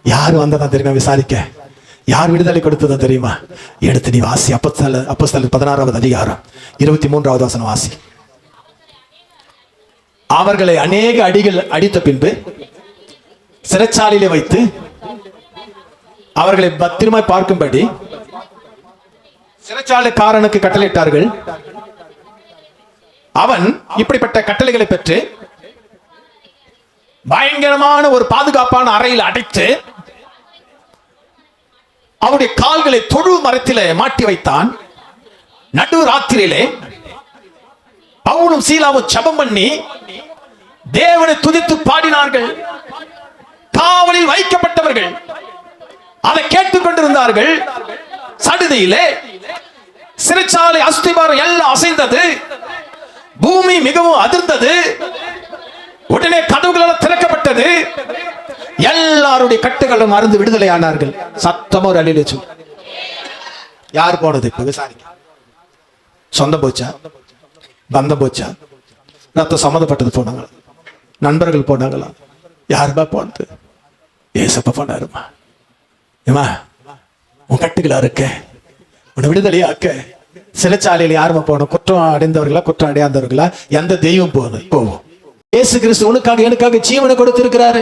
யார் வந்ததான் தெரியுமா விசாரிக்க? யார் விடுதலை கொடுத்ததான் தெரியுமா? எடுத்து நீ வாசி. அப்போஸ்தலர் 16வது அதிகாரம் 23வது வசனம் வாசி. அவர்களை அநேக அடிகள் அடித்த பின்பு சிறைச்சாலையிலே வைத்து அவர்களை பத்திரமாய் பார்க்கும்படி சிறைச்சாலைக்காரனுக்கு கட்டளையிட்டார்கள். அவன் இப்படிப்பட்ட கட்டளைகளை பெற்று பயங்கரமான ஒரு பாதுகாப்பான அறையில் அடைத்து அவருடைய கால்களை தொழு மரத்திலே மாட்டி வைத்தான். நடு ராத்திரியிலே பவுலும் சீலாவும் ஜெபம் பண்ணி தேவனை துதித்து பாடினார்கள். காவலில் வைக்கப்பட்டவர்கள் அதை கேட்டுக் கொண்டிருந்தார்கள். சடுதியிலே சிறைச்சாலை அஸ்திபாரம் எல்லாம் அசைந்தது. பூமி மிகவும் அதிர்ந்தது. உடனே கதவுகள் திறக்கப்பட்டது. எல்லாருடைய கட்டுகளும் அருந்து விடுதலை ஆனார்கள். சத்தமோ ஒரு அழில சொல். யார் போனது? இப்ப விசாரிக்க. சொந்தம் போச்சா? பந்தம் போச்சா? ரத்தம் சம்மந்தப்பட்டது போனாங்களா? நண்பர்கள் போனாங்களா? யாருமா போனது? ஏசப்பா போனாருமா. ஏமா உன் கட்டுகளா இருக்க, உன்னை விடுதலையாக்க. சிறைச்சாலையில் யாருமா போனோம்? குற்றம் அடைந்தவர்களா, குற்றம் அடையாதவர்களா? எந்த தெய்வம் போவோம்? இயேசு கிறிஸ்து உனக்காக எனக்காக ஜீவனை கொடுத்திருக்கிறாரு.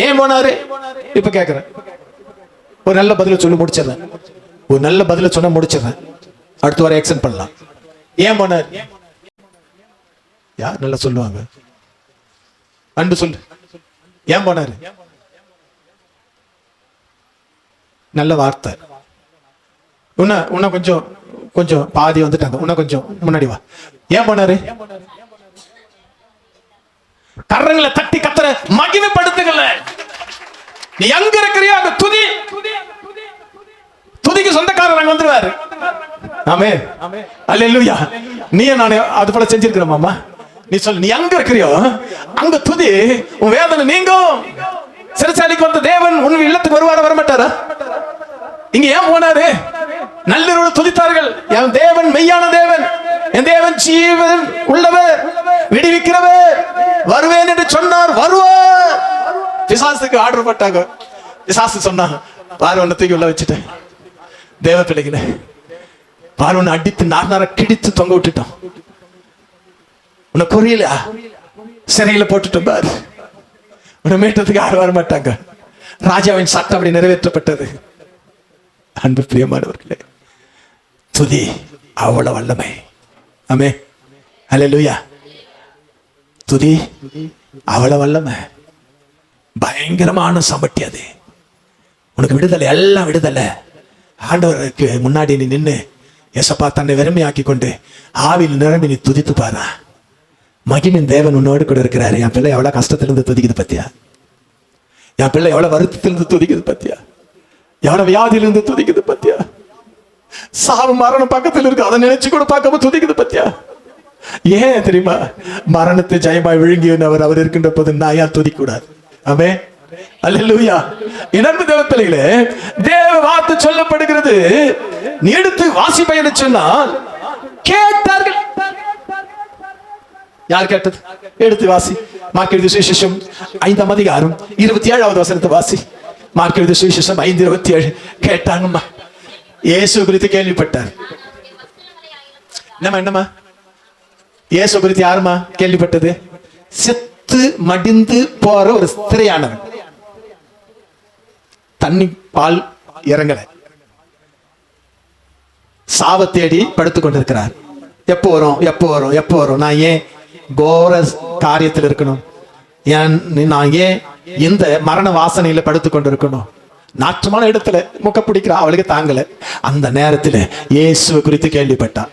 ஏன் போனாரு? இப்ப கேக்குறேன். ஒரு நல்ல பதில சொல்லி முடிச்சிடறேன். ஒரு நல்ல பதில சொன்ன முடிச்சிடறேன். அடுத்து வர எக்ஸ்டெண்ட் பண்ணலாம். ஏன் போனார்? யார் நல்லா சொல்லுவாங்க? அன்பு சொல்லு. ஏன் போனாரு? நல்ல வார்த்தை. உன்ன கொஞ்சம் கொஞ்சம் பாதி வந்துட்டாங்க. உன்ன கொஞ்சம் முன்னாடி வா. ஏன் போனாரு? கரங்களை தட்டி கத்தற மகிமைப்படுத்துகல. நீ எங்க இருக்கிறியோ அங்க துதி. துதிக்கு சொந்தக்காரர் அங்க வந்துருவாரு. ஆமென். அல்லேலூயா. நீ நானே அது போல செஞ்சிருக்கிறோமாமா? நீ சொல்லு. நீ எங்க இருக்கிறியோ அங்க துதி. உன் வேதனை நீங்கும். சிறைச்சாலைக்கு வந்த தேவன் உன் இல்லத்துக்கு வருவாரா வரமாட்டாரா? இங்க ஏன் போனாரு? நல்லோடு துதித்தார்கள். என் தேவன் மெய்யான தேவன், என் தேவன் ஜீவன் உள்ளவர், விடுவிக்கிறவர், வருவேன் என்று சொன்னார், வருவார். பிசாசுக்கு ஆர்டர் போட்டாங்க. பிசாசு சொன்னாங்க, பாரு ஒன்ன தூக்கி உள்ள வச்சுட்டேன். தேவ பிள்ளைகளை பாரு ஒன்னு அடித்து நார கிடித்து தொங்க விட்டுட்டோம். உன்னை கொரியல சிறையில போட்டுட்டோம். பாரு உன்னை மீட்டதுக்கு யாரும் வர மாட்டாங்க. ராஜாவின் சட்டம் அப்படி நிறைவேற்றப்பட்டது. அன்பு பிரியமானவர்களே, துதி அவ்வளவு வல்லமை. ஆமே. அல்லேலூயா. துதி அவ்வளவு வல்லமை. பயங்கரமான சமட்டி அது. உனக்கு விடுதலை, எல்லாம் விடுதலை. ஆண்டவருக்கு முன்னாடி நீ நின்று ஏசப்பா தன்னை வெறுமையாக்கி கொண்டு ஆவியில் நிரம்பி நீ துதித்து பாரு. மகிமின் தேவன் உன்னோடு கூட இருக்கிறாரு. என் பிள்ளை எவ்வளவு கஷ்டத்திலிருந்து துதிக்குது பத்தியா? என் பிள்ளை எவ்வளவு வருத்தத்திலிருந்து துதிக்குது பத்தியா? எவ்வளவு வியாதியிலிருந்து துதிக்குது பத்தியா? சாவு மரணம் பக்கத்தில் இருக்கு, அதை நினைச்சு கூட பார்க்காம துதிக்குது பத்தியா? ஏன் தெரியுமா? மரணத்தை ஜெயமாய் விழுங்கியவர் அவர் இருக்கின்ற போது நான் ஏன் துதிக்க கூடாது? ஆமே. அல்லேலூயா. இனந்து தேவ பிள்ளைகளே, தேவ வார்த்தை சொல்லப்படுகிறது. நீ எடுத்து வாசி பயணம் சொன்னால் கேட்டார்கள். யார் கேட்டது? எடுத்து வாசி. மார்க் எழுதிய சுவிசேஷம் 5ஆம் அதிகாரம் 27வது வசனத்தை வாசி. மார்க் எழுதிய சுவிசேஷம் 5:27. கேட்டாங்கம்மா. இயேசு குறித்து கேள்விப்பட்டார். என்னம்மா இயேசு குறித்து யாருமா கேள்விப்பட்டது? செத்து மடிந்து போற ஒரு ஸ்திரியானவன். தண்ணி பால் இறங்கல, சாவ தேடி படுத்துக் கொண்டிருக்கிறார். எப்போ வரும், எப்போ வரும், எப்போ வரும்? நான் ஏன் கோர காரியத்தில் இருக்கணும்? நான் ஏன் இந்த மரண வாசனையில படுத்துக் கொண்டிருக்கணும்? நாற்றமான இடத்துல முக்க பிடிக்கிற அவளுக்கு தாங்கல. அந்த நேரத்தில் இயேசு குறித்து கேள்விப்பட்டா.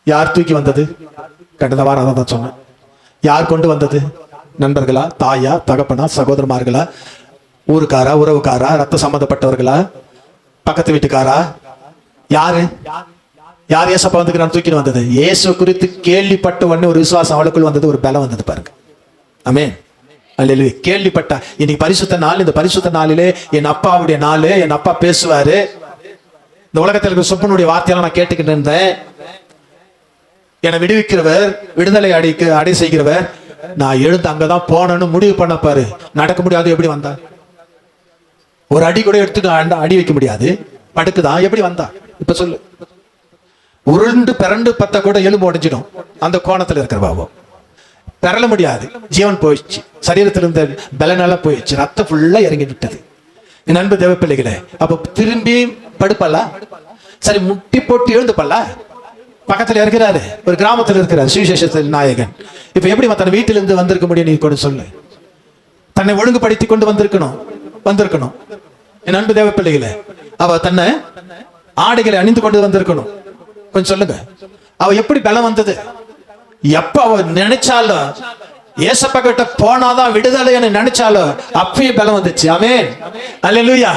யார் தூக்கி வந்தது? கடந்த வாரம் தான் சொன்னேன். யார் கொண்டு வந்தது? நண்பர்களா, தாயா, தகப்பனா, சகோதரமார்களா, ஊருக்காரா, உறவுக்காரா, ரத்த சம்பந்தப்பட்டவர்களா, பக்கத்து வீட்டுக்காரா? யாரு யார் ஏசப்பா வந்து தூக்கிட்டு வந்தது? இயேசு குறித்து கேள்விப்பட்ட உடனே ஒரு விசுவாசம் அவளுக்குள் வந்தது, ஒரு பலம் வந்தது பாருங்க. ஆமென். அல்லேலூயா. கேள்விப்பட்டா. இன்னைக்கு பரிசுத்த நாள். இந்த பரிசுத்த நாளிலே என் அப்பாவுடைய நாள். என் அப்பா பேசுவாரு. இந்த உலகத்தில் இருக்கிற சொப்பனுடைய வார்த்தையெல்லாம் நான் கேட்டுக்கிட்டு இருந்தேன். என்னை விடுவிக்கிறவர், விடுதலை அடை செய்கிறவர், நான் எழுந்து அங்கதான் போனேன்னு முடிவு பண்ண பாரு. நடக்க முடியாது. எப்படி வந்தா? ஒரு அடி கூட எடுத்துட்டு அடி வைக்க முடியாது. படுக்குதான். எப்படி வந்தா? இப்ப சொல்லு. உருண்டு பிறண்டு பத்த கூட எலும்பு உடைஞ்சிடும். அந்த கோணத்துல இருக்கிற பாவம் பெறல முடியாது. ஜீவன் போயிடுச்சு. சரீரத்தில் இருந்த பலனெல்லாம் போயிடுச்சு. ரத்தம் ஃபுல்லா இறங்கி விட்டது. என் அன்பு தேவ பிள்ளைகளே, அப்ப திரும்பி படுப்பல்ல? சரி, முட்டி போட்டு எழுந்துப்பல்ல? பக்கத்துல இருக்கிறாரு, ஒரு கிராமத்துல இருக்கிறார் சுவிசேஷத்தின் நாயகன். இப்ப எப்படி தன் வீட்டிலிருந்து வந்திருக்க முடியும்? நீ கூட சொல்லு. தன்னை ஒழுங்குபடுத்தி கொண்டு வந்திருக்கணும். என் அன்பு தேவ பிள்ளைகளே, அவ தன்னை ஆடைகளை அணிந்து கொண்டு வந்திருக்கணும். கொஞ்சம் சொல்லுங்க. அவ எப்படி பலம் வந்தது? எப்ப அவ நினைச்சாலும் ஏசப்பா கிட்ட போனாதான் விடுதலைன்னு நினைச்சாலும் அப்பயே பலம் வந்துச்சு. ஆமென், அல்லேலூயா.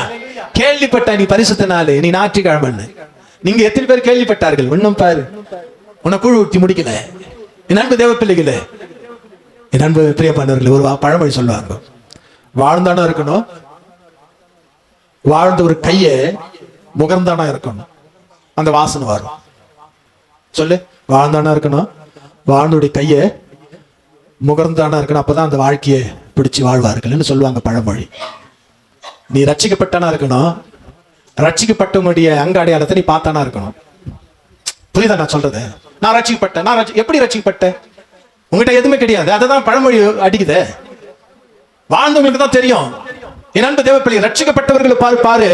கேள்விப்பட்ட நீ பரிசுத்த நாள், நீ ஞாயிற்றுக்கிழமை. நீங்க எத்தனை பேர் கேள்விப்பட்டார்கள்? இன்னும் பாரு, உன்னை கூழ் ஊற்றி முடிக்கல. என் அன்பு தேவ பிள்ளைகளே, என் அன்பு பிரியப்பானவர்களே, ஒரு பழமொழி சொல்லுவாங்க, வாழ்ந்தானா இருக்கணும், வாழ்ந்த ஒரு கைய முகர்ந்தானா இருக்கணும், அந்த வாசனை வரும். சொல்லு. வாழ்ந்தானா இருக்கணும், வாழ்ந்துடைய கைய முகர்ந்தானா இருக்கணும், அப்பதான் அந்த வாழ்க்கையை பிடிச்சு வாழ்வார்கள் சொல்லுவாங்க பழமொழி. நீ ரட்சிக்கப்பட்டானா இருக்கணும், ரட்சிக்கப்பட்டவங்களுடைய அங்க அடையாளத்தை நீ பார்த்தானா இருக்கணும். புரியுதா நான் சொல்றது? நான் ரட்சிக்கப்பட்டேன். எப்படி ரட்சிக்கப்பட்டேன்? உங்ககிட்ட எதுவுமே கிடையாது. அததான் பழமொழி அடிக்குது. வாழ்ந்தவங்களுக்கு தான் தெரியும். என் அன்பு தேவ பிள்ளை, ரட்சிக்கப்பட்டவர்களை பாரு.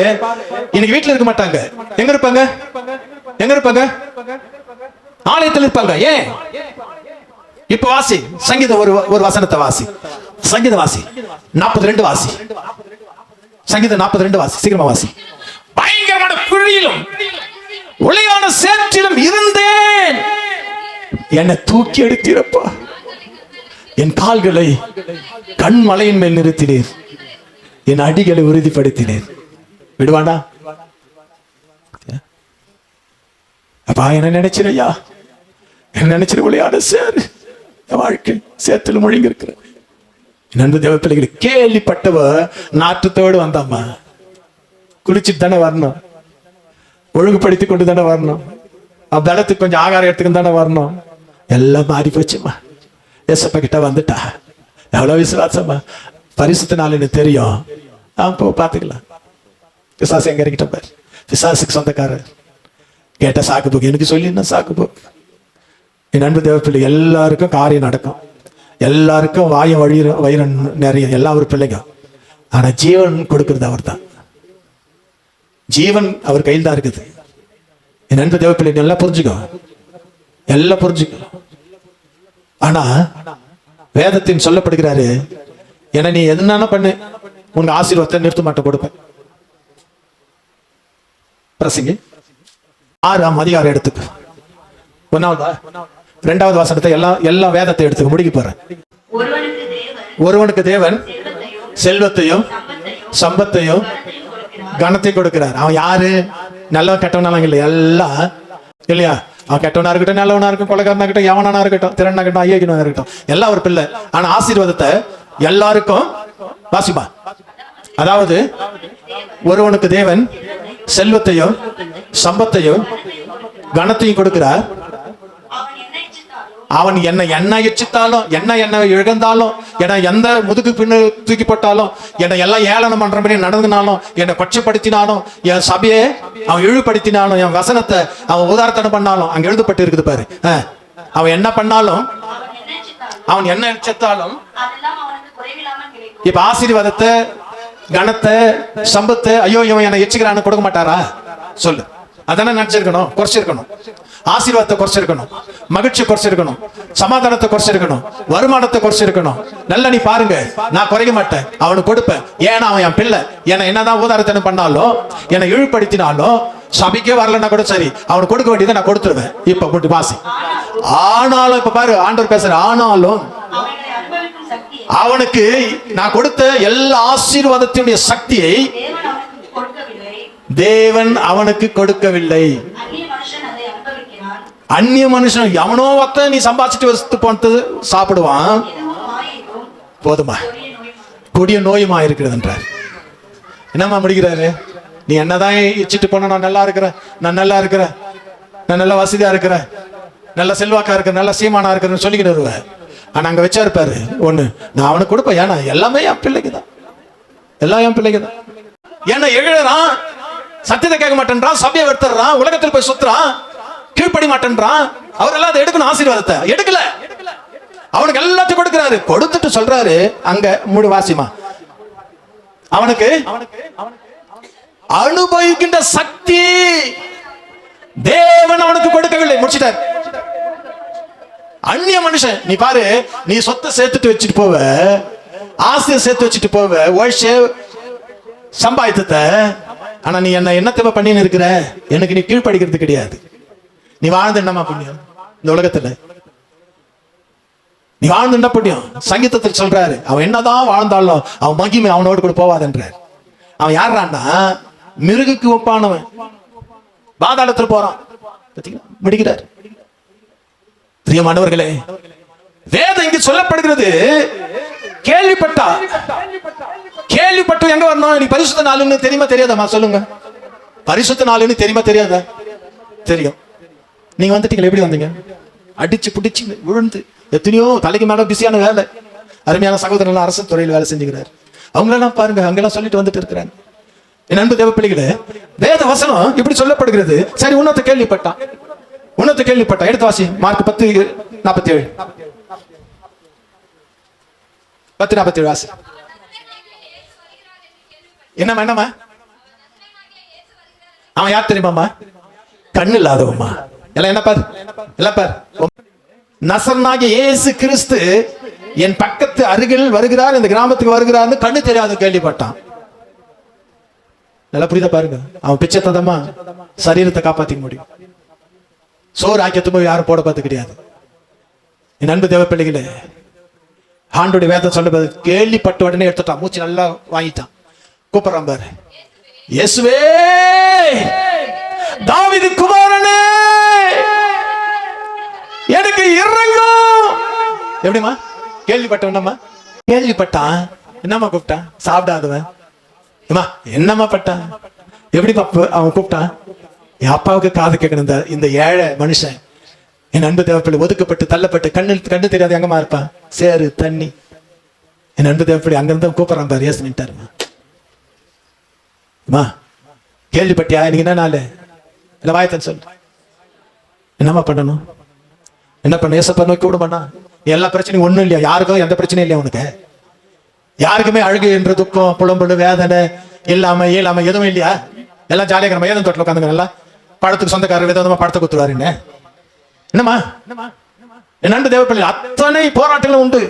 இன்னைக்கு வீட்டுல இருக்க மாட்டாங்க. எங்க இருப்பாங்க? ஆலயத்தில் இருப்பாங்க. ஏன்? இப்ப வாசி சங்கீதம், ஒரு வசனத்தை வாசி. சங்கீதம் வாசி 42 வாசி. சங்கீதம் 42 வாசி. சீக்கிரமா வாசி. பயங்கரமான குழியிலும் ஒளியான சேற்றிலும் இருந்தேன், என்னை தூக்கி எடுத்தீரப்பா. என் கால்களை கண்மலையின் மேல் நிறுத்தினீர், என் அடிகளை உறுதிப்படுத்தினீர். விடுவானா? அப்பா, என்ன நினைச்சிரையா? என்ன நினைச்சிரு? ஒளியான சேர் வாழ்க்கை சேத்துல மொழிங்க இருக்கிற நண்பு தேவ பிள்ளைகளை கேள்விப்பட்டவ நாற்றத்தோடு வந்தாம்மா. குளிச்சுட்டு தானே வரணும், ஒழுங்குபடுத்தி கொண்டு தானே வரணும், பலத்துக்கு கொஞ்சம் ஆகாரம் எடுத்துக்கு தானே வரணும். எல்லாம் மாறி போச்சுமா. ஏசப்பா கிட்ட வந்துட்டா. எவ்வளவு விசுவாசமா? பரிசுத்த நாள் எனக்கு தெரியும். போ பாத்துக்கலாம். பிசாசு எங்க இருக்கிட்ட பாரு. பிசாசுக்கு சொந்தக்காரர் கேட்ட சாக்கு போக்கு. எனக்கு சொல்லி என்ன சாக்கு போக்கு? என் அன்பு தேவ பிள்ளை, எல்லாருக்கும் காரியம் நடக்கும், எல்லாருக்கும் வாயம் வயிறு நிறைய, எல்லா ஒரு பிள்ளைங்க. ஆனா ஜீவன் கொடுக்கிறது அவர் தான். ஜீவன் அவர் கையில் தான் இருக்குது. என் அன்பு தேவ பிள்ளை, எல்லாம் புரிஞ்சுக்கோ. ஆனா வேதத்தின் சொல்லப்படுகிறாரு, என நீ எதுனாலும் பண்ணு, உங்க ஆசீர்வாதத்தை நிறுத்த மாட்ட கொடுப்பேன். பிரசங்கி 6ஆம் அதிகாரம் எடுத்துக்க. 1வது 2வது வசனத்தை எல்லா வேதத்தை எடுத்துக்க. முடிக்க போறேன். ஒருவனுக்கு தேவன் செல்வத்தையும் சம்பத்தையும் கனத்தையும் கொடுக்கிறார். அவன் யாரு? நல்லவன் கெட்டவனாலும் இல்லை, எல்லாம் இல்லையா? அவன் கெட்டவனா இருக்கட்டும், நல்லவனா இருக்கட்டும், கொலைக்காரனா இருக்கட்டும், எவனானா இருக்கட்டும், திறனா இருக்கட்டும், ஐயக்கனா இருக்கட்டும், எல்லாம் ஒரு பிள்ளை. ஆனா ஆசீர்வாதத்தை எல்லாருக்கும் வாசிப்பா. அதாவது ஒருவனுக்கு தேவன் செல்வத்தையும் சம்பத்தையும் கனத்தையும் கொடுக்கிறார். அவன் என்ன எச்சித்தாலும், என்ன இழந்தாலும், என்ன எந்த முதுகு பின்னு தூக்கி போட்டாலும், என்னை எல்லாம் ஏளனம் பண்ற மாதிரி நடந்தினாலும், என்னை கொச்சப்படுத்தினாலும், என் சபையை அவன் இழிவுபடுத்தினாலும், என் வசனத்தை அவன் உதாரணம் பண்ணாலும், அங்க எழுதப்பட்டு இருக்குது பாரு. அவன் என்ன பண்ணாலும், அவன் என்ன எச்சத்தாலும், இப்ப ஆசீர்வாதத்தை கனத்தை சம்பத்தை ஐயோ இவன் என்னை எச்சிக்கிறான்னு கொடுக்க மாட்டாரா? சொல்லு. அதானே நினைச்சிருக்கணும், குறைச்சிருக்கணும். ஆசீர்வாதத்தை குறைச்சிருக்கணும், மகிழ்ச்சி குறைச்சிருக்கணும், சமாதானத்தை குறைச்சிருக்கணும், வருமானத்தை குறைச்சிருக்கணும். நல்ல நீ பாருங்க, நான் குறைக்க மாட்டேன், அவனுக்கு கொடுப்பேன். ஏன்னா அவன் என் பிள்ளை. என்னை என்னதான் உதாரணத்தை பண்ணாலும், என்னை இழிவுபடுத்தினாலும், சபைக்கே வரலன்னா கூட சரி, அவனுக்கு கொடுக்க வேண்டியதை நான் கொடுத்துருவேன். இப்ப கொண்டு வாசி. ஆனாலும் இப்ப பாரு, ஆண்டவர் பேசுற, ஆனாலும் அவனுக்கு நான் கொடுத்த எல்லா ஆசீர்வாதத்தினுடைய சக்தியை தேவன் அவனுக்கு கொடுக்கவில்லை. அந்நிய மனுஷன் எவனோ ஒருத்த நீ சம்பாதிச்சுட்டு வசத்து போனது சாப்பிடுவான். போதுமா? கொடிய நோயுமா இருக்கிறதுன்றார். என்னம்மா முடிக்கிறாரு? நீ என்னதான் இச்சிட்டு போன, நான் நல்லா இருக்கிறேன், நான் நல்லா நல்ல வசதியா இருக்கிறேன், நல்ல செல்வாக்கா இருக்கிற, நல்ல சீமானா இருக்கிறேன்னு சொல்லிக்கிட்டு வருவேன். ஆனா அங்க வச்சா இருப்பாரு ஒண்ணு, நான் அவனுக்கு கொடுப்பேன். ஏன்னா எல்லாமே என் பிள்ளைக்கு தான், எல்லாம் என் பிள்ளைக்கு தான். ஏன்னா எழுதுறான், சத்தியத்தை கேட்க மாட்டேன்றான், சபையை எடுத்துறான், உலகத்தில் போய் சுத்துறான், கீழ்ப்படி மாட்டேன்றான். அவர் எல்லாம் அதை எடுக்கணும், ஆசீர்வாதத்தை எடுக்கல. அவனுக்கு எல்லாத்தையும் கொடுக்கிறாரு. கொடுத்துட்டு சொல்றாரு அங்க மூடு வாசிமா, அவனுக்கு அனுபவிக்கின்ற சக்தி தேவன் அவனுக்கு கொடுக்கவில்லை. முடிச்சிட்டார். அந்நிய மனுஷன் நீ பாரு, நீ சொத்தை சேர்த்துட்டு வச்சுட்டு போவ, ஆசையை சேர்த்து வச்சுட்டு போவ, ஓய்ஷ சம்பாதித்த. ஆனா நீ என்னத்தை பண்ணின்னு இருக்கிற? எனக்கு நீ கீழ்படிக்கிறது கிடையாது. நீ வாழ்ந்து என்னமா புண்ணியம் இந்த உலகத்துல? நீ வாழ்ந்து என்ன புண்ணியம்? சங்கீதத்தில் சொல்றாரு, அவன் என்னதான் வாழ்ந்தாலும் அவன் மகிமை அவனோடு கூட போவாதுன்றார். அவன் யாருன்னா மிருகுக்கு ஒப்பானவன், பாதாளத்தில் போறான். முடிக்கிறார். பிரியமானவர்களே, வேதம் இங்கு சொல்லப்படுகிறது. கேள்விப்பட்டு எங்க வரணும்? நீ பரிசுத்த நாளுன்னு தெரியுமா தெரியாதமா? சொல்லுங்க. பரிசுத்த நாளுன்னு தெரியுமா தெரியாதா? தெரியும். நீங்க வந்துட்டீங்களா? எப்படி வந்தீங்க? அடிச்சு பிடிச்சு விழுந்து, எத்தனையோ தலைக்கு மேல பிஸியான வேலை. அருமையான சகோதரர்கள் அரசு துறையில் வேலை செஞ்சுக்கிறார். அவங்களெல்லாம் பாருங்க, அங்கெல்லாம் சொல்லிட்டு வந்துட்டு இருக்கிறாங்க. என் அன்பு தேவ பிள்ளைகளே, வேத வசனம் இப்படி சொல்லப்படுகிறது. சரி, உன்னத்தை கேள்விப்பட்டான். எடுத்து வாசி. மார்க் 10:47. 10:47 வாசி. என்னம்மா? அவன் யார் தெரியுமாம்மா? கண்ணு இல்லாதவம்மா. எல்லாம் என்ன பார், நசரனாகிய இயேசு கிறிஸ்து என் பக்கத்து அருகில் வருகிறார், இந்த கிராமத்துக்கு வருகிறார், கண்ணு தெரியாத கேள்விப்பட்டான். நல்லா புரியுதா பாருங்க. அவன் பிச்சை தந்தமா சரீரத்தை காப்பாத்திக்க முடியும். சோறு ஆக்கியத்து போய் யாரும் போட பார்த்து கிடையாது. என் அன்பு தேவ பிள்ளைகளே, ஆண்டோடைய வேதம் சொல்ல கேள்விப்பட்ட உடனே எடுத்துட்டான். மூச்சு நல்லா வாங்கிட்டான். கூப்பிடுறான் பாரு, இயேசுவே தாவீது குமாரனே எனக்கு இறங்கும். எப்படிமா? கேள்விப்பட்டான். என்னம்மா கூப்பிட்டான்? சாப்பிடாதவன். என்னம்மா பட்டான்? எப்படி அவன் கூப்பிட்டான்? என் அப்பாவுக்கு காது கேட்கணும். இந்த ஏழை மனுஷன், என் அன்பு தேவப்பள்ளி, ஒதுக்கப்பட்டு தள்ளப்பட்டு கண்ணு தெரியாது எங்கம்மா இருப்பான்? சேரு தண்ணி. என் அன்பு தேவப்பள்ளி அங்கிருந்து கூப்பிடுறான் பாரு. ஏசு நின்ட்டாருமா. கேள்விப்பட்டியா? எனக்கு என்ன நாள் இல்ல வாயத்தன் சொல்லு. என்னம்மா பண்ணணும்? என்ன பண்ண? ஏசப்பா நோக்கி விடுமாண்ணா. எல்லா பிரச்சனையும் ஒண்ணும் இல்லையா? யாருக்கும் எந்த பிரச்சனையும் இல்லையா உனக்கு? யாருக்குமே அழுகு என்ற துக்கம், புலம்புல வேதனை இல்லாம எதுவும் இல்லையா? எல்லாம் ஜாலியாக நம்ம ஏதோ தொட்டில் உட்காந்துங்க. நல்லா பழத்துக்கு சொந்தக்காரர் விதமா பழத்தை குத்துருவாரு. என்னம்மா? என் அன்பு தேவப்பிள்ளை, அத்தனை போராட்டங்களும் உண்டு.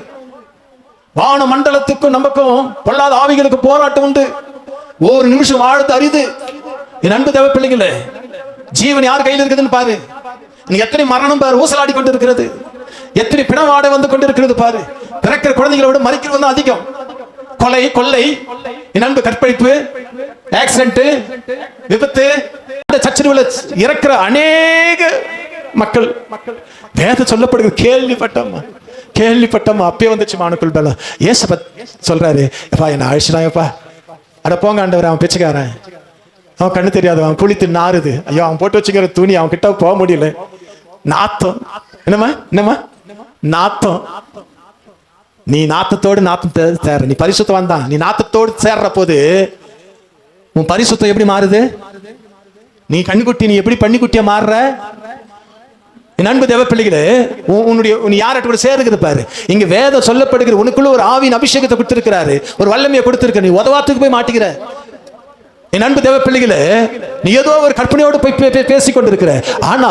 வான மண்டலத்துக்கும் நமக்கும் பொல்லாத ஆவிகளுக்கு போராட்டம் உண்டு. ஒரு நிமிஷம் வாழ்த்து அரிது. என் அன்பு தேவப்பிள்ளைகளே, ஜீவன் யார் கையில் இருக்குதுன்னு பாரு. எத்தனை மரணம் பாரு ஊசலாடி கொண்டு இருக்கிறது. எத்தனை பிணவாடை வந்து கொண்டிருக்கிறது பாரு. பிறக்கிற குழந்தைகளோட மறிக்கிறது அதிகம். கொலை, கொள்ளை, என் அன்பு கற்பழிப்பு, ஆக்சிடென்ட், விபத்து, சச்சரவுல இறக்கிற அநேக மக்கள். வேத சொல்லப்படுகிறது. கேள்விப்பட்டோம். அப்பயே வந்துச்சு மானுக்குள் பலம். ஏசப்பா சொல்றாரு, எப்பா என்ன அழிச்சுடாயப்பா, அட போங்க ஆண்டவர், அவன் பிச்சைக்காரன், அவன் கண்ணு தெரியாது, அவன் குளித்து நாறுது, ஐயோ அவன் போட்டு வச்சுக்கிற துணி அவன் கிட்ட போக முடியல, நாத்தம். என்னம்மா நாத்தம். நீ நாத்தத்தோடு நாத்தம் சேர்ற. நீ பரிசுத்தம் தான். நீ நாத்தத்தோடு சேர்ற போது உன் பரிசுத்தம் எப்படி மாறுது? நீ கண்ணுக்குட்டி, நீ எப்படி பன்னிக்குட்டியா மாறுற? என் அன்பு தேவ பிள்ளைகளே, நீ யார்கிட்ட கூட சேருகிறது பாரு. இங்க வேதம் சொல்லப்படுகிற உனக்குள்ள ஒரு ஆவியின் அபிஷேகத்தை கொடுத்திருக்கிறாரு, ஒரு வல்லமையை கொடுத்திருக்க. நீ உதவாத்துக்கு போய் மாட்டிக்கிற. என் அன்பு தேவ பிள்ளைகளே, நீ ஏதோ ஒரு கற்பனையோடு போய் பேசிக் கொண்டிருக்கிற. ஆனா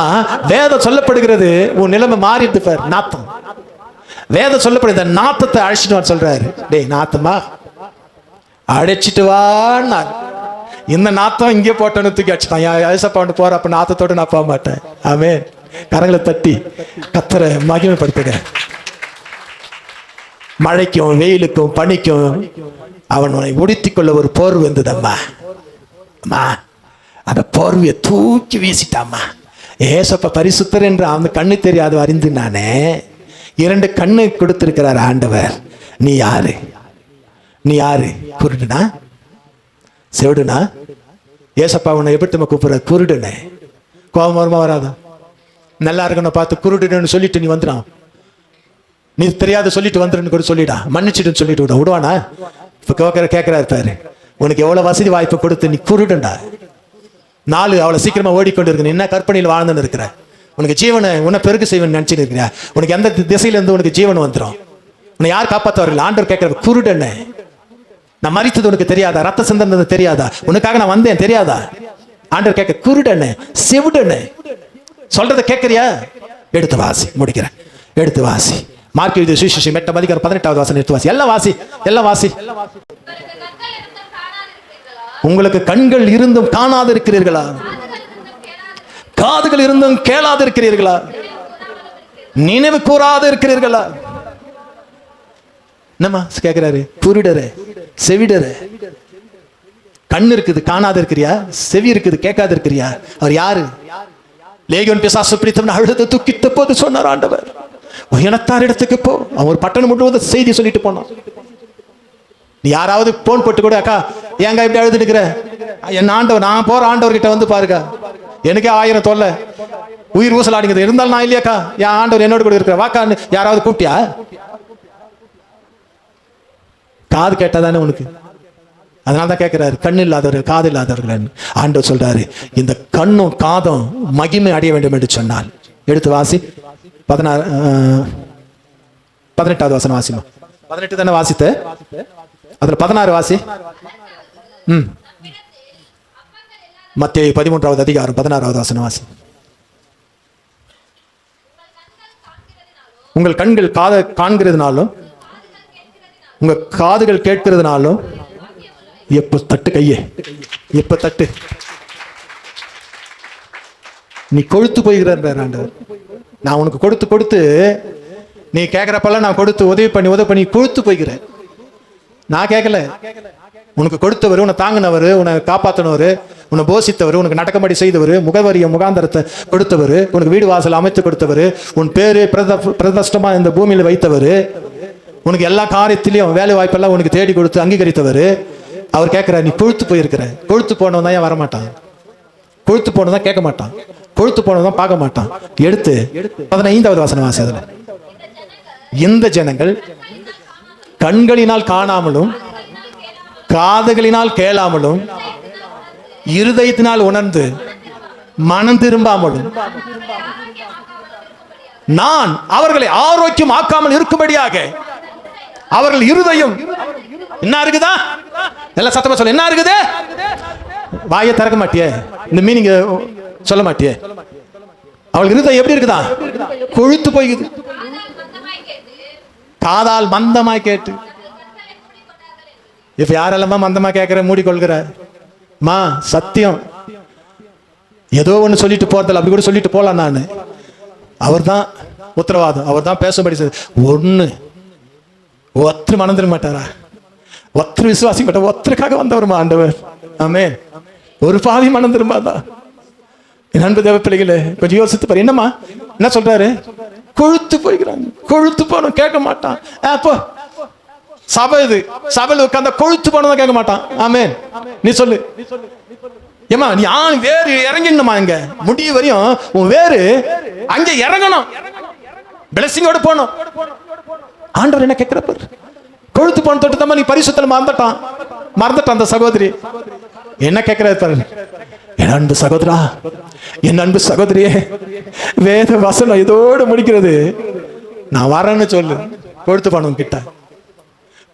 வேதம் சொல்லப்படுகிறது உன் நிலைமை மாறிட்டு பாரு. நாத்தம். வேதம் சொல்லப்படுகிற நாத்தத்தை அழைச்சிட்டு வா சொல்றாரு. டேய் நாத்தமா, அழைச்சிட்டு வான்னா. இந்த நாத்தம் இங்கே போட்டோன்னு தூக்கி அடிச்சுட்டான். ஏசப்பா போற, அப்ப நாத்தத்தோடு நான் போக மாட்டேன். ஆமென். கரங்களை தட்டி கர்த்தரை மகிமைப்படுத்துங்க. மழைக்கும் வெயிலுக்கும் பனிக்கும் அவனை உடுத்திக்கொள்ள ஒரு போர்வை இருந்ததம்மா. அந்த போர்வையை தூக்கி வீசிட்டாம்மா. ஏசப்ப பரிசுத்தர் என்று அவன் கண்ணு தெரியாது அறிந்து நானே 2 கண்ணு கொடுத்திருக்கிறார் ஆண்டவர். நீ யாரு? குருடுனா செவிடுனா? ஏசப்பா உன்னை எப்படி நம்ம கூப்பிடுற? குருடுனே. கோபம் வருமா வராதா? நல்லா இருக்கணும் பார்த்து குருடுன்னு சொல்லிட்டு நீ வந்துடான். நீ தெரியாத சொல்லிட்டு வந்துருன்னு கூட சொல்லிடா, மன்னிச்சுட்டுன்னு சொல்லிட்டு விடுவானா? இப்ப கேட்கிறாரு பாரு, உனக்கு எவ்வளவு வசதி வாய்ப்பு கொடுத்து நீ குருடண்டா. நாலு அவ்வளவு சீக்கிரமா ஓடிக்கொண்டு இருக்கு, நீ என்ன கற்பனையில் வாழ்ந்துன்னு இருக்கிற? உனக்கு ஜீவனை உன்னை பெருக்கு செய்வன் நினைச்சுட்டு இருக்கிறியா? உனக்கு எந்த திசையில இருந்து உனக்கு ஜீவன் வந்துடும்? உன்னை யார் காப்பாற்றுவார்கள்? ஆண்டவர் கேட்கிற, குருடன நான் மரித்தது உனக்கு தெரியாதா? ரத்த சிந்தனது தெரியாதா? உனக்காக நான் வந்தேன் தெரியாதா? ஆண்டவர் கேட்க, குருடன செவிடன சொல்றதை கேட்கறியா? எடுத்து வாசி, முடிக்கிறேன். எடுத்து வாசி. மார்க் எழுதிய சுவிசேஷம் 8 அதிகாரம் 18வது வசனம் எடுத்து வாசி. எல்லாம் வாசி, எல்லாம் வாசி. உங்களுக்கு கண்கள் இருந்தும் காணாது இருக்கிறீர்களா? காதுகள் இருந்தும் கேளாது இருக்கிறீர்களா? நினைவு கூறாது இருக்கிறீர்களா? என்னம்மா கேட்கிறாரு? குருடரே, செவிடரே. கண் இருக்குது, காணாது இருக்கிறியா? செவி இருக்குது, கேட்காது இருக்கிறியா? அவர் யாரு? லேகியோன் பிசாசு பிடித்தவன் அழுது துக்கித்த போது சொன்னார் ஆண்டவர், இனத்தார் இடத்துக்கு போ. அவன் ஒரு பட்டணம் முழுவதும் செய்தி சொல்லிட்டு போனான். நீ யாராவது போன் போட்டு கூட, அக்கா ஏங்க இப்படி அழுது நிற்கிற? என் ஆண்டவர், நான் போற ஆண்டவர்கிட்ட வந்து பாருங்க, எனக்கே 1000 தொல்லை, உயிர் ஊசலாடிங்கிறது இருந்தாலும் நான் இல்லையாக்கா, என் ஆண்டவர் என்னோட கூட இருக்கிற வாக்கான்னு யாராவது கூப்பிட்டியா? காது கேட்டாதானே உனக்கு. அதனால தான் கேட்கிறாரு, கண் இல்லாதவர்கள் காது இல்லாதவர்கள். ஆண்டவர் சொல்றாரு, இந்த கண்ணும் காதும் மகிமை அடைய வேண்டும் என்று சொன்னால். எடுத்து வாசி. 18வது வசனம் வாசிமா. 18 தானே வாசித்த, அதுல 16 வாசி. மத்தேயு 13வது அதிகாரம் 16வது வசனம் வாசி. உங்கள் கண்கள் காண்கிறதுனாலும் உங்க காதுகள் கேட்கிறதுனாலும். எப்ப தட்டு கையே, எப்ப தட்டு. நீ கொழுத்து போய்கிறார் ஆண்டவர். நான் உனக்கு கொடுத்து கொடுத்து நீ கேட்கிறப்பெல்லாம் நான் கொடுத்து உதவி பண்ணி கொழுத்து போய்கிறேன். நான் கேட்கல, உனக்கு கொடுத்தவர், உன்னை தாங்கினவர், உன்னை காப்பாற்றினவர், உன்னை போஷித்தவர், உனக்கு நடக்கும்படி செய்தவர், முகவரிய முகாந்தரத்தை கொடுத்தவர், உனக்கு வீடு வாசல் அமைத்து கொடுத்தவர், உன் பேரு பிரதிஷ்டமா இந்த பூமியில வைத்தவர், உனக்கு எல்லா காரியத்திலையும் வேலை வாய்ப்பெல்லாம் உனக்கு தேடி கொடுத்து அங்கீகரித்தவர். அவர் கேட்கிறார், நீ கொழுத்து போயிருக்கிற. கொழுத்து போனவன் தான் ஏன் வரமாட்டான்? கொழுத்து போனதான் கேட்க மாட்டான், கொழுத்து போனதான் பார்க்க மாட்டான். எடுத்து 15வது வசனம் வாசி. அதுல இந்த ஜனங்கள் கண்களினால் காணாமலும் காதுகளினால் கேளாமலும் இருதயத்தினால் உணர்ந்து மனம் திரும்பாமலும் நான் அவர்களை ஆரோக்கியம் ஆக்காமல் இருக்கும்படியாக அவர்கள் இருதயம் என்ன இருக்குதா? எல்லாம் சத்தமா சொல்ல, என்ன இருக்குது? வாயை திறக்க மாட்டியே, இந்த மீனிங் சொல்ல மாட்டியே. அவள் இருதயம் எப்படி இருக்குதா? கொழுத்து போய்க்குது. காதால் மந்தமாய் கேட்டு. இப்ப யாரெல்லாமா மந்தமா கேட்கிற மூடிக்கொள்கிற மா? சத்தியம், ஏதோ ஒண்ணு சொல்லிட்டு போறதில்ல, அப்படி கூட சொல்லிட்டு போலாம். நான் அவர் தான் உத்தரவாதம், அவர் தான் பேசும்படி ஒண்ணு ஒத்தரு மனம் தர மாட்டாரா? ஒத்தரு விசுவாசி மாட்டார், ஒத்தருக்காக வந்தவருமா ஆண்டவர். ஆமே. ஒரு பாவி மனம் திரும்பாதா? என் அன்பு தேவ பிள்ளைகளே, கொஞ்சம் யோசித்து பாரு. என்னம்மா என்ன சொல்றாரு? கொழுத்து போய்கிறாங்க. கொழுத்து போனோம் கேட்க மாட்டான். அப்போ சபை, இது சபையில் உட்கார்ந்த கொழுத்து போனதான் கேட்க மாட்டான். ஆமே. நீ சொல்லு ஏமா, நீ வேறு இறங்கிடணுமா? இங்க முடிய வரையும் உன் வேறு அங்க இறங்கணும், பிளஸிங்கோட போகணும். ஆண்டவர் என்ன கேட்கிறப்ப, கொழுத்து போன தொட்டு தான் நீ பரிசுத்தல மறந்துட்டான் அந்த சகோதரி. என்ன கேட்கிறாரு பாரு. என் அன்பு சகோதரா, என் அன்பு சகோதரியே, வேத வசனம் இதோடு முடிக்கிறது. நான் வரேன்னு சொல்லு. கொழுத்து போனவங்க கிட்ட,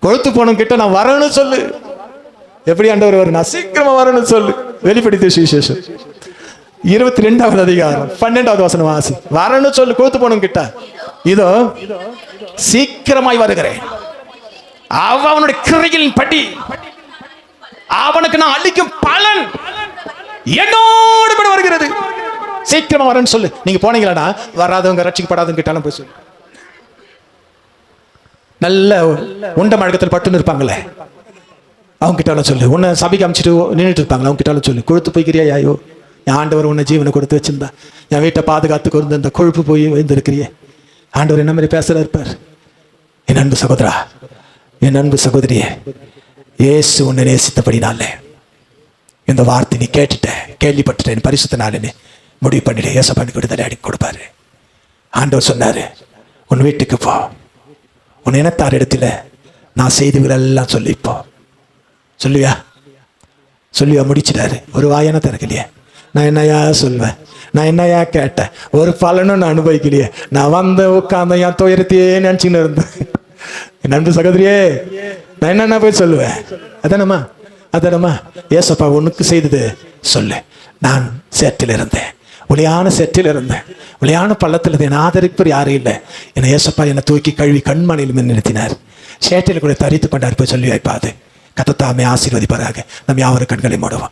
கொழுத்து போனவங்க கிட்ட நான் வரேன்னு சொல்லு. எப்படி ஆண்டவர் வரும்? நான் சீக்கிரமா வரேன்னு சொல்லு. வெளிப்படுத்திய சுவிசேஷம் 22வது அதிகாரம் 12வது வசனம் வாசி. வரேன்னு சொல்லு கொழுத்து போனவங்க கிட்ட. இதோ சீக்கிரமாய் வருகிறேன், அவனுடைய கிரையின் படி அவனுக்கு நான் அளிக்கும் பலன் என்னோடு கூட வருகிறது. சீக்கிரமா வரேன்னு சொல்லு. நீங்க போனீங்களா? வராதவங்க ரட்சிக்கப்படாதவங்க கிட்டாலும் போய் சொல்லு. நல்ல உண்ட மழக்கத்தில் பட்டுன்னு இருப்பாங்களே, அவங்க கிட்டாலும் சொல்லு. உன்னை சபைக்கு அமைச்சிட்டு நின்றுட்டு இருப்பாங்களே, அவங்க கிட்டாலும் சொல்லு. கொழுத்து போய்க்கிறியா? ஐயோ, என் ஆண்டவர் உன்னை ஜீவனை கொடுத்து வச்சிருந்தா, என் வீட்டை பாதுகாத்து கொடுத்து இந்த கொழுப்பு போய் வைந்திருக்கிறியே. ஆண்டவர் என்ன மாதிரி பேசுற இருப்பார். என் அன்பு சகோதரா, என் அன்பு சகோதரியே, இயேசு உன்னை நேசித்தபடினாலே இந்த வார்த்தை நீ கேட்டுட்ட, கேள்விப்பட்டுட்டேன், பரிசுத்த நாளினே முடிவு பண்ணிட்டு ஏச பண்ணி விடுதலை அடி கொடுப்பாரு. ஆண்டவர் சொன்னாரு, உன் வீட்டுக்கு போ, உன் இனத்தார் இடத்துல நான் செய்திகளெல்லாம் சொல்லிப்போ சொல்லுவியா? சொல்லியா? முடிச்சிட்டாரு. ஒரு வாயனை திறக்கலையே. நான் என்னையா சொல்வேன்? நான் என்னையா கேட்டேன்? ஒரு பலனும் நான் அனுபவிக்கலையே. நான் வந்த உட்கார்ந்த என் துயரத்தையே நினைச்சுன்னு இருந்தேன். என் நண்பு சகோதரியே, நான் என்னென்ன போய் சொல்லுவேன்? அதானம்மா ஏசப்பா உனக்கு செய்தது சொல்லு. நான் சேற்றில் இருந்தேன், ஒளியான சேற்றில் இருந்தேன், ஒளியான பள்ளத்தில் இருந்தேன். என் ஆதரிப்பர் யாரும் இல்லை. என்னை ஏசப்பா என்னை தூக்கி கழுவி கண்மணியில் நிறுத்தினார். சேற்றில் கூட தரித்து கொண்டார். போய் சொல்லி வைப்பாது. கர்த்தர் தாமே ஆசீர்வதிப்பாராக. நம்ம யாவரும் கண்களை மூடுவோம்.